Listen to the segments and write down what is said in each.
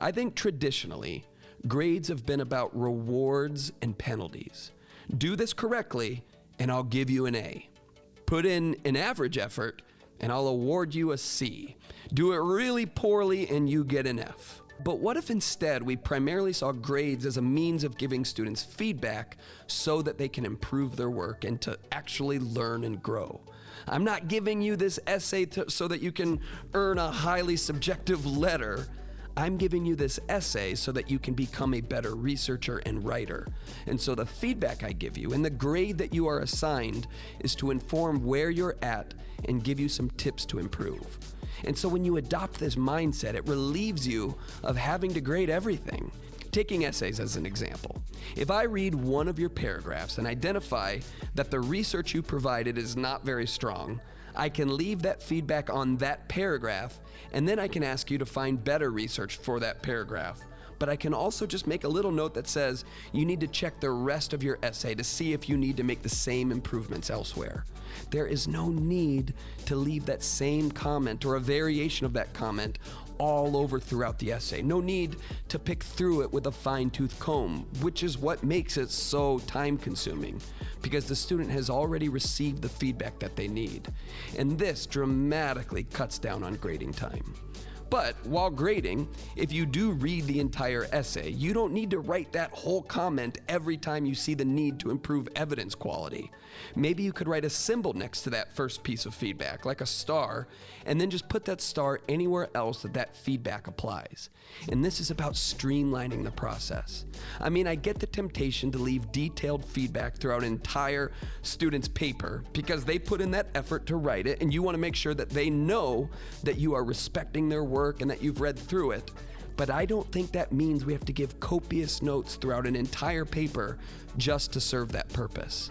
I think traditionally, grades have been about rewards and penalties. Do this correctly, and I'll give you an A. Put in an average effort, and I'll award you a C. Do it really poorly, and you get an F. But what if instead we primarily saw grades as a means of giving students feedback so that they can improve their work and to actually learn and grow? I'm not giving you this essay so that you can earn a highly subjective letter. I'm giving you this essay so that you can become a better researcher and writer. And so the feedback I give you and the grade that you are assigned is to inform where you're at and give you some tips to improve. And so when you adopt this mindset, it relieves you of having to grade everything. Taking essays as an example. If I read one of your paragraphs and identify that the research you provided is not very strong, I can leave that feedback on that paragraph, and then I can ask you to find better research for that paragraph. But I can also just make a little note that says you need to check the rest of your essay to see if you need to make the same improvements elsewhere. There is no need to leave that same comment or a variation of that comment all over throughout the essay. No need to pick through it with a fine-tooth comb, which is what makes it so time-consuming, because the student has already received the feedback that they need. And this dramatically cuts down on grading time. But while grading, if you do read the entire essay, you don't need to write that whole comment every time you see the need to improve evidence quality. Maybe you could write a symbol next to that first piece of feedback, like a star, and then just put that star anywhere else that feedback applies. And this is about streamlining the process. I mean, I get the temptation to leave detailed feedback throughout an entire student's paper because they put in that effort to write it, and you want to make sure that they know that you are respecting their work and that you've read through it. But I don't think that means we have to give copious notes throughout an entire paper just to serve that purpose.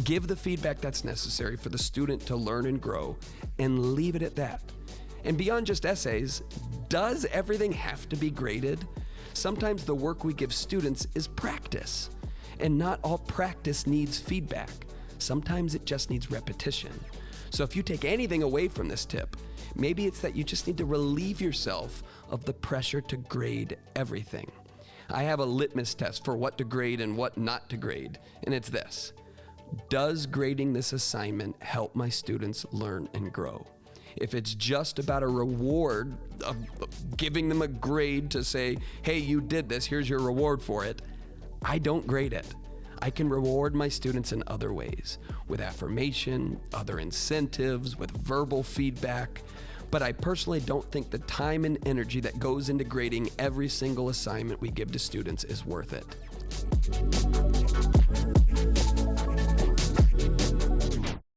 Give the feedback that's necessary for the student to learn and grow, and leave it at that. And beyond just essays, does everything have to be graded? Sometimes the work we give students is practice, and not all practice needs feedback. Sometimes it just needs repetition. So if you take anything away from this tip, maybe it's that you just need to relieve yourself of the pressure to grade everything. I have a litmus test for what to grade and what not to grade, and it's this. Does grading this assignment help my students learn and grow? If it's just about a reward of giving them a grade to say, hey, you did this, here's your reward for it, I don't grade it. I can reward my students in other ways, with affirmation, other incentives, with verbal feedback. But I personally don't think the time and energy that goes into grading every single assignment we give to students is worth it.